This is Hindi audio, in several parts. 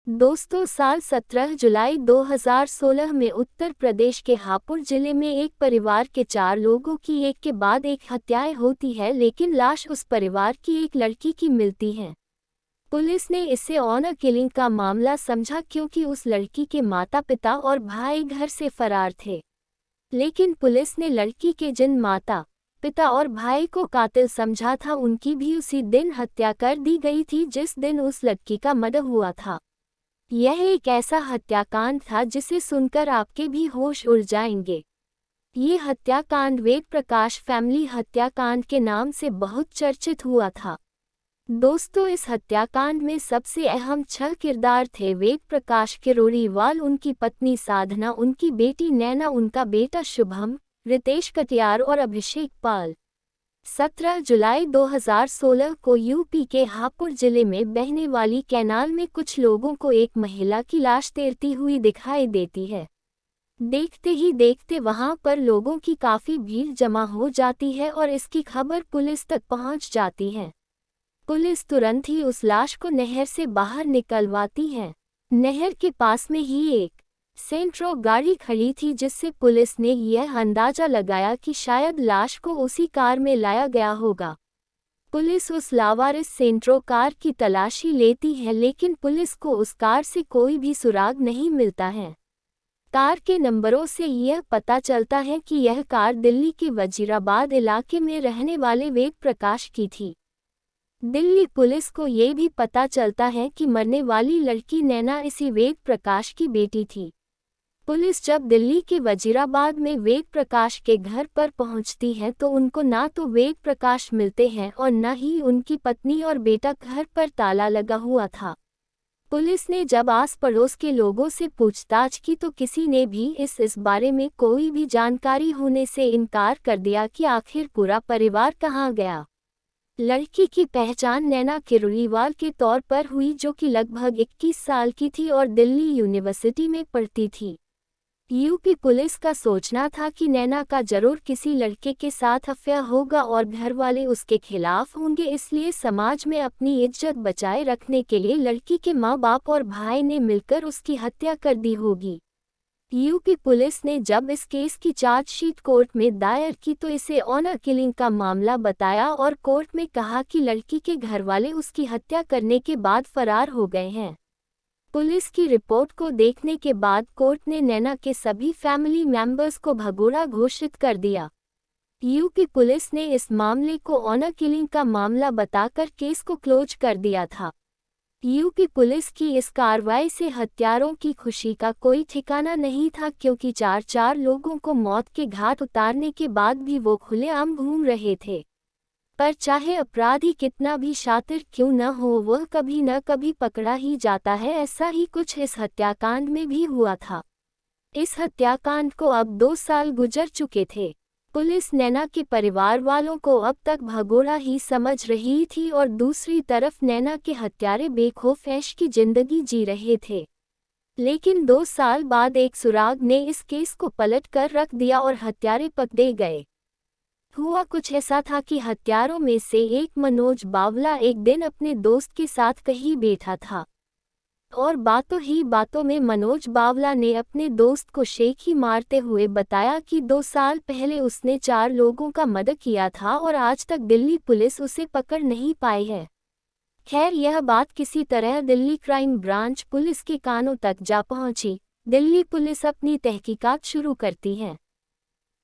दोस्तों, साल 17 जुलाई 2016 में उत्तर प्रदेश के हापुड़ जिले में एक परिवार के 4 लोगों की एक के बाद एक हत्याएं होती है, लेकिन लाश उस परिवार की एक लड़की की मिलती है। पुलिस ने इसे ऑनर किलिंग का मामला समझा क्योंकि उस लड़की के माता पिता और भाई घर से फरार थे। लेकिन पुलिस ने लड़की के जिन माता पिता और भाई को कातिल समझा था, उनकी भी उसी दिन हत्या कर दी गई थी जिस दिन उस लड़की का मर्डर हुआ था। यह एक ऐसा हत्याकांड था जिसे सुनकर आपके भी होश उड़ जाएंगे। ये हत्याकांड वेद प्रकाश फैमिली हत्याकांड के नाम से बहुत चर्चित हुआ था। दोस्तों, इस हत्याकांड में सबसे अहम 6 किरदार थे: वेद प्रकाश किरोड़ीवाल, उनकी पत्नी साधना, उनकी बेटी नैना, उनका बेटा शुभम, रितेश कटियार और अभिषेक पाल। 17 जुलाई 2016 को यूपी के हापुड़ जिले में बहने वाली कैनाल में कुछ लोगों को एक महिला की लाश तैरती हुई दिखाई देती है। देखते ही देखते वहां पर लोगों की काफी भीड़ जमा हो जाती है और इसकी खबर पुलिस तक पहुंच जाती है। पुलिस तुरंत ही उस लाश को नहर से बाहर निकलवाती है। नहर के पास में ही एक सेंट्रो गाड़ी खड़ी थी, जिससे पुलिस ने यह अंदाजा लगाया कि शायद लाश को उसी कार में लाया गया होगा। पुलिस उस लावारिस सेंट्रो कार की तलाशी लेती है, लेकिन पुलिस को उस कार से कोई भी सुराग नहीं मिलता है। कार के नंबरों से यह पता चलता है कि यह कार दिल्ली के वजीराबाद इलाके में रहने वाले वेद प्रकाश की थी। दिल्ली पुलिस को ये भी पता चलता है कि मरने वाली लड़की नैना इसी वेद प्रकाश की बेटी थी। पुलिस जब दिल्ली के वजीराबाद में वेद प्रकाश के घर पर पहुंचती है तो उनको ना तो वेद प्रकाश मिलते हैं और न ही उनकी पत्नी और बेटा। घर पर ताला लगा हुआ था। पुलिस ने जब आस पड़ोस के लोगों से पूछताछ की तो किसी ने भी इस बारे में कोई भी जानकारी होने से इनकार कर दिया कि आखिर पूरा परिवार कहाँ गया। लड़की की पहचान नैना किरोड़ीवाल के तौर पर हुई, जो कि लगभग 21 साल की थी और दिल्ली यूनिवर्सिटी में पढ़ती थी। यूपी पुलिस का सोचना था कि नैना का जरूर किसी लड़के के साथ अफेयर होगा और घर वाले उसके खिलाफ होंगे, इसलिए समाज में अपनी इज्जत बचाए रखने के लिए लड़की के माँ बाप और भाई ने मिलकर उसकी हत्या कर दी होगी। यूपी पुलिस ने जब इस केस की चार्जशीट कोर्ट में दायर की तो इसे ऑनर किलिंग का मामला बताया और कोर्ट में कहा कि लड़की के घरवाले उसकी हत्या करने के बाद फरार हो गए हैं। पुलिस की रिपोर्ट को देखने के बाद कोर्ट ने नैना के सभी फैमिली मेंबर्स को भगोड़ा घोषित कर दिया। यूपी पुलिस ने इस मामले को ऑनर किलिंग का मामला बताकर केस को क्लोज कर दिया था। यूपी पुलिस की इस कार्रवाई से हत्यारों की खुशी का कोई ठिकाना नहीं था, क्योंकि 4 लोगों को मौत के घाट उतारने के बाद भी वो खुलेआम घूम रहे थे। पर चाहे अपराधी कितना भी शातिर क्यों न हो, वह कभी न कभी पकड़ा ही जाता है। ऐसा ही कुछ इस हत्याकांड में भी हुआ था। इस हत्याकांड को अब 2 साल गुजर चुके थे। पुलिस नैना के परिवार वालों को अब तक भगोड़ा ही समझ रही थी और दूसरी तरफ नैना के हत्यारे बेखौफ ऐश की जिंदगी जी रहे थे। लेकिन 2 साल बाद एक सुराग ने इस केस को पलट कर रख दिया और हत्यारे पकड़े गए। हुआ कुछ ऐसा था कि हत्यारों में से एक मनोज बावला एक दिन अपने दोस्त के साथ कहीं बैठा था और बातों ही बातों में मनोज बावला ने अपने दोस्त को शेखी मारते हुए बताया कि 2 साल पहले उसने 4 लोगों का मर्डर किया था और आज तक दिल्ली पुलिस उसे पकड़ नहीं पाई है। खैर, यह बात किसी तरह दिल्ली क्राइम ब्रांच पुलिस के कानों तक जा पहुंची। दिल्ली पुलिस अपनी तहकीकात शुरू करती है।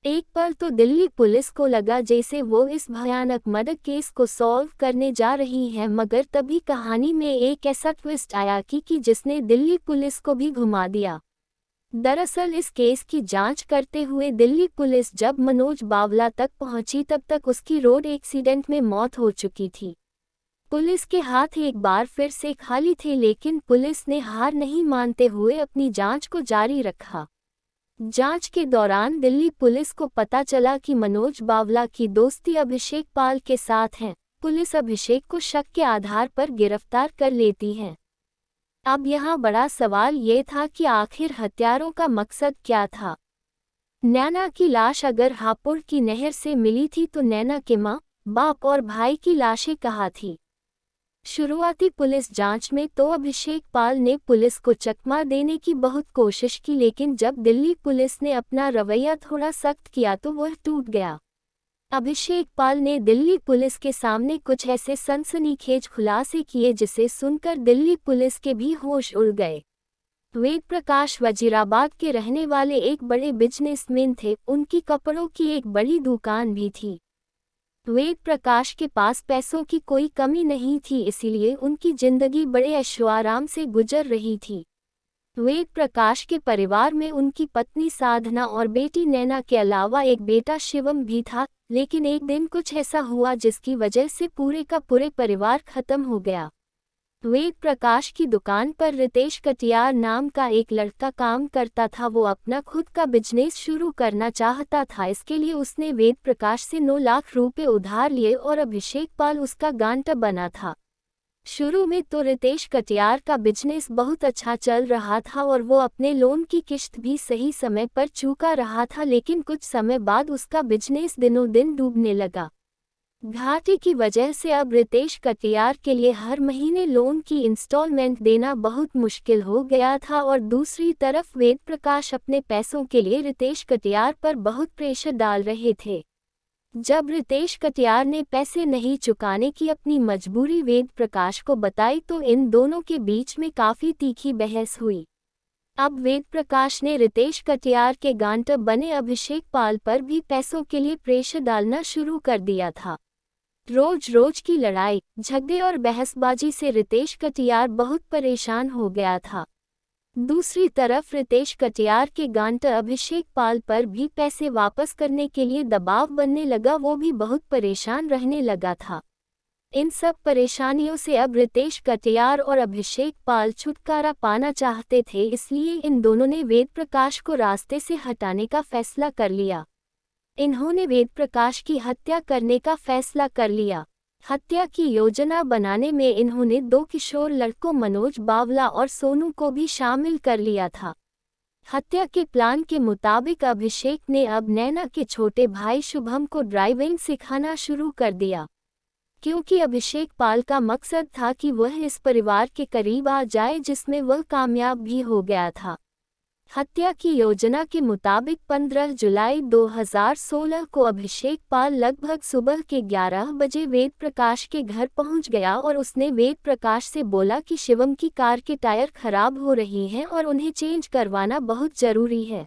एक पल तो दिल्ली पुलिस को लगा जैसे वो इस भयानक मर्डर केस को सॉल्व करने जा रही है, मगर तभी कहानी में एक ऐसा ट्विस्ट आया कि जिसने दिल्ली पुलिस को भी घुमा दिया। दरअसल इस केस की जांच करते हुए दिल्ली पुलिस जब मनोज बावला तक पहुंची तब तक उसकी रोड एक्सीडेंट में मौत हो चुकी थी। पुलिस के हाथ एक बार फिर से खाली थे, लेकिन पुलिस ने हार नहीं मानते हुए अपनी जांच को जारी रखा। जांच के दौरान दिल्ली पुलिस को पता चला कि मनोज बावला की दोस्ती अभिषेक पाल के साथ है। पुलिस अभिषेक को शक के आधार पर गिरफ्तार कर लेती है। अब यहाँ बड़ा सवाल ये था कि आखिर हत्यारों का मकसद क्या था। नैना की लाश अगर हापुड़ की नहर से मिली थी तो नैना के माँ बाप और भाई की लाशें कहाँ थी। शुरुआती पुलिस जांच में तो अभिषेक पाल ने पुलिस को चकमा देने की बहुत कोशिश की, लेकिन जब दिल्ली पुलिस ने अपना रवैया थोड़ा सख्त किया तो वह टूट गया। अभिषेक पाल ने दिल्ली पुलिस के सामने कुछ ऐसे सनसनीखेज खुलासे किए जिसे सुनकर दिल्ली पुलिस के भी होश उड़ गए। वेद प्रकाश वजीराबाद के रहने वाले एक बड़े बिजनेसमैन थे, उनकी कपड़ों की एक बड़ी दुकान भी थी। वेद प्रकाश के पास पैसों की कोई कमी नहीं थी, इसीलिए उनकी जिंदगी बड़े ऐशोआराम से गुजर रही थी। वेद प्रकाश के परिवार में उनकी पत्नी साधना और बेटी नैना के अलावा एक बेटा शिवम भी था, लेकिन एक दिन कुछ ऐसा हुआ जिसकी वजह से पूरे का पूरे परिवार खत्म हो गया। वेद प्रकाश की दुकान पर रितेश कटियार नाम का एक लड़का काम करता था। वो अपना खुद का बिजनेस शुरू करना चाहता था। इसके लिए उसने वेद प्रकाश से 9 लाख रुपए उधार लिए और अभिषेक पाल उसका गांटर बना था। शुरू में तो रितेश कटियार का बिजनेस बहुत अच्छा चल रहा था और वो अपने लोन की किश्त भी सही समय पर चुका रहा था, लेकिन कुछ समय बाद उसका बिजनेस दिनों दिन डूबने लगा। घाटे की वजह से अब रितेश कटियार के लिए हर महीने लोन की इंस्टॉलमेंट देना बहुत मुश्किल हो गया था और दूसरी तरफ वेद प्रकाश अपने पैसों के लिए रितेश कटियार पर बहुत प्रेशर डाल रहे थे। जब रितेश कटियार ने पैसे नहीं चुकाने की अपनी मजबूरी वेद प्रकाश को बताई तो इन दोनों के बीच में काफ़ी तीखी बहस हुई। अब वेद प्रकाश ने रितेश कटियार के गांटर बने अभिषेक पाल पर भी पैसों के लिए प्रेशर डालना शुरू कर दिया था। रोज रोज की लड़ाई झगड़े और बहसबाजी से रितेश कटियार बहुत परेशान हो गया था। दूसरी तरफ रितेश कटियार के गांटर अभिषेक पाल पर भी पैसे वापस करने के लिए दबाव बनने लगा। वो भी बहुत परेशान रहने लगा था। इन सब परेशानियों से अब रितेश कटियार और अभिषेक पाल छुटकारा पाना चाहते थे, इसलिए इन दोनों ने वेद प्रकाश को रास्ते से हटाने का फैसला कर लिया। इन्होंने वेद प्रकाश की हत्या करने का फैसला कर लिया। हत्या की योजना बनाने में इन्होंने 2 किशोर लड़कों मनोज बावला और सोनू को भी शामिल कर लिया था। हत्या के प्लान के मुताबिक अभिषेक ने अब नैना के छोटे भाई शुभम को ड्राइविंग सिखाना शुरू कर दिया, क्योंकि अभिषेक पाल का मकसद था कि वह इस परिवार के करीब आ जाए, जिसमें वह कामयाब भी हो गया था। हत्या की योजना के मुताबिक 15 जुलाई 2016 को अभिषेक पाल लगभग सुबह के 11 बजे वेद प्रकाश के घर पहुंच गया और उसने वेद प्रकाश से बोला कि शिवम की कार के टायर खराब हो रही हैं और उन्हें चेंज करवाना बहुत ज़रूरी है।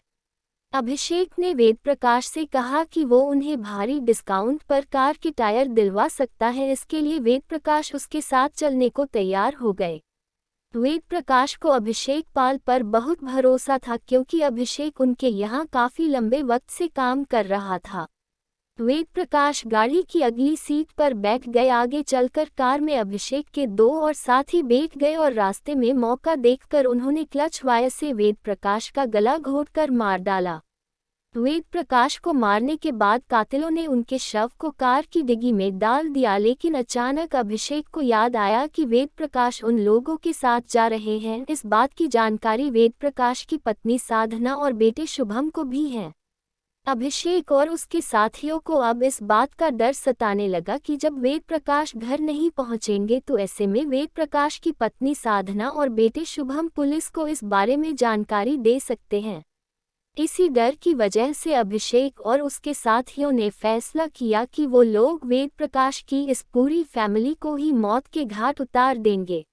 अभिषेक ने वेद प्रकाश से कहा कि वो उन्हें भारी डिस्काउंट पर कार के टायर दिलवा सकता है। इसके लिए वेद प्रकाश उसके साथ चलने को तैयार हो गए। वेद प्रकाश को अभिषेक पाल पर बहुत भरोसा था, क्योंकि अभिषेक उनके यहाँ काफ़ी लंबे वक्त से काम कर रहा था। वेद प्रकाश गाड़ी की अगली सीट पर बैठ गए। आगे चलकर कार में अभिषेक के 2 और साथी बैठ गए और रास्ते में मौका देखकर उन्होंने क्लच वायर से वेद प्रकाश का गला घोंटकर मार डाला। वेद प्रकाश को मारने के बाद कातिलों ने उनके शव को कार की डिग्गी में डाल दिया, लेकिन अचानक अभिषेक को याद आया कि वेद प्रकाश उन लोगों के साथ जा रहे हैं। इस बात की जानकारी वेद प्रकाश की पत्नी साधना और बेटे शुभम को भी है। अभिषेक और उसके साथियों को अब इस बात का डर सताने लगा कि जब वेद प्रकाश घर नहीं पहुंचेंगे तो ऐसे में वेद प्रकाश की पत्नी साधना और बेटे शुभम पुलिस को इस बारे में जानकारी दे सकते हैं। इसी डर की वजह से अभिषेक और उसके साथियों ने फैसला किया कि वो लोग वेद प्रकाश की इस पूरी फैमिली को ही मौत के घाट उतार देंगे।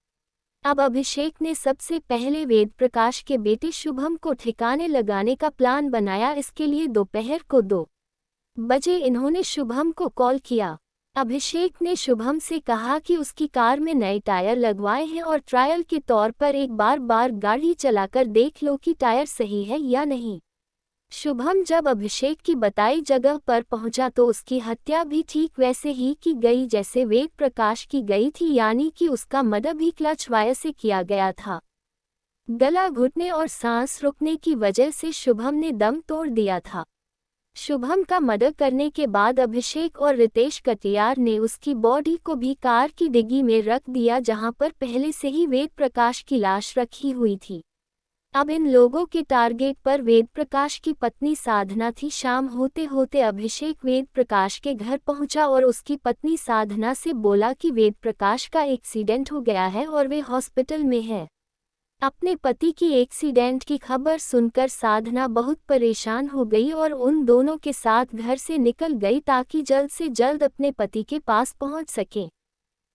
अब अभिषेक ने सबसे पहले वेद प्रकाश के बेटे शुभम को ठिकाने लगाने का प्लान बनाया। इसके लिए दोपहर को 2 बजे इन्होंने शुभम को कॉल किया। अभिषेक ने शुभम से कहा कि उसकी कार में नए टायर लगवाए हैं और ट्रायल के तौर पर एक बार गाड़ी चलाकर देख लो कि टायर सही है या नहीं। शुभम जब अभिषेक की बताई जगह पर पहुंचा तो उसकी हत्या भी ठीक वैसे ही की गई जैसे वेद प्रकाश की गई थी, यानी कि उसका मर्डर भी क्लच वायर से किया गया था। गला घुटने और सांस रुकने की वजह से शुभम ने दम तोड़ दिया था। शुभम का मर्डर करने के बाद अभिषेक और रितेश कटियार ने उसकी बॉडी को भी कार की डिग्गी में रख दिया, जहां पर पहले से ही वेद प्रकाश की लाश रखी हुई थी। अब इन लोगों के टारगेट पर वेद प्रकाश की पत्नी साधना थी। शाम होते होते अभिषेक वेद प्रकाश के घर पहुंचा और उसकी पत्नी साधना से बोला कि वेद प्रकाश का एक्सीडेंट हो गया है और वे हॉस्पिटल में है। अपने पति की एक्सीडेंट की खबर सुनकर साधना बहुत परेशान हो गई और उन दोनों के साथ घर से निकल गई ताकि जल्द से जल्द अपने पति के पास पहुंच सके।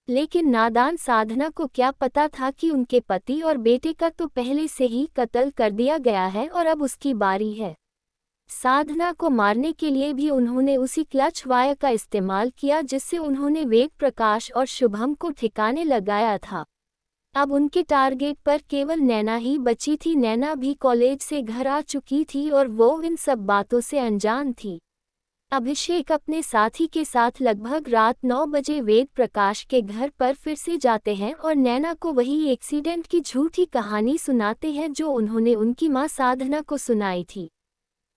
लेकिन नादान साधना को क्या पता था कि उनके पति और बेटे का तो पहले से ही कत्ल कर दिया गया है और अब उसकी बारी है। साधना को मारने के लिए भी उन्होंने उसी क्लच वायर का इस्तेमाल किया जिससे उन्होंने वेद प्रकाश और शुभम को ठिकाने लगाया था। अब उनके टारगेट पर केवल नैना ही बची थी। नैना भी कॉलेज से घर आ चुकी थी और वो इन सब बातों से अनजान थी। अभिषेक अपने साथी के साथ लगभग रात 9 बजे वेद प्रकाश के घर पर फिर से जाते हैं और नैना को वही एक्सीडेंट की झूठी कहानी सुनाते हैं जो उन्होंने उनकी मां साधना को सुनाई थी।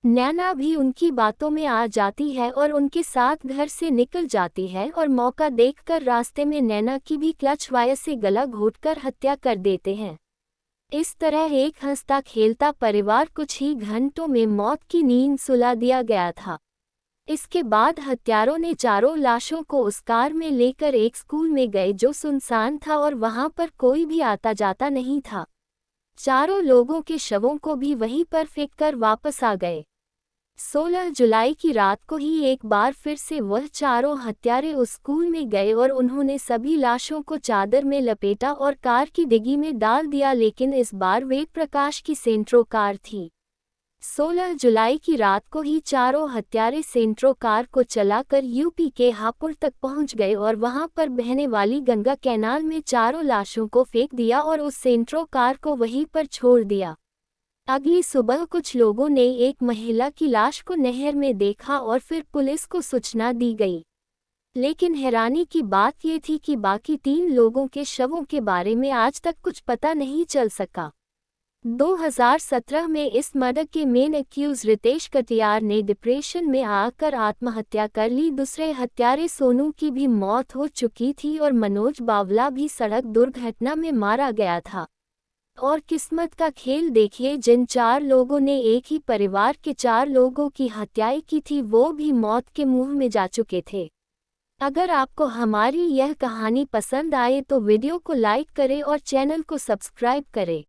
नैना भी उनकी बातों में आ जाती है और उनके साथ घर से निकल जाती है और मौका देखकर रास्ते में नैना की भी क्लच वायर से गला घोंटकर हत्या कर देते हैं। इस तरह एक हंसता खेलता परिवार कुछ ही घंटों में मौत की नींद सुला दिया गया था। इसके बाद हत्यारों ने चारों लाशों को उस कार में लेकर एक स्कूल में गए जो सुनसान था और वहां पर कोई भी आता जाता नहीं था। चारों लोगों के शवों को भी वहीं पर फेंककर वापस आ गए। 16 जुलाई की रात को ही एक बार फिर से वह चारों हत्यारे उस स्कूल में गए और उन्होंने सभी लाशों को चादर में लपेटा और कार की डिग्गी में डाल दिया, लेकिन इस बार वेद प्रकाश की सेंट्रो कार थी। 16 जुलाई की रात को ही चारों हत्यारे सेंट्रो कार को चलाकर यूपी के हापुड़ तक पहुंच गए और वहां पर बहने वाली गंगा कैनाल में चारों लाशों को फेंक दिया और उस सेंट्रो कार को वहीं पर छोड़ दिया। अगली सुबह कुछ लोगों ने एक महिला की लाश को नहर में देखा और फिर पुलिस को सूचना दी गई। लेकिन हैरानी की बात ये थी कि बाकी 3 लोगों के शवों के बारे में आज तक कुछ पता नहीं चल सका। 2017 में इस मर्डर के मेन एक्यूज रितेश कटियार ने डिप्रेशन में आकर आत्महत्या कर ली। दूसरे हत्यारे सोनू की भी मौत हो चुकी थी और मनोज बावला भी सड़क दुर्घटना में मारा गया था। और किस्मत का खेल देखिए, जिन 4 लोगों ने एक ही परिवार के 4 लोगों की हत्याएं की थी वो भी मौत के मुंह में जा चुके थे। अगर आपको हमारी यह कहानी पसंद आए तो वीडियो को लाइक करें और चैनल को सब्सक्राइब करें।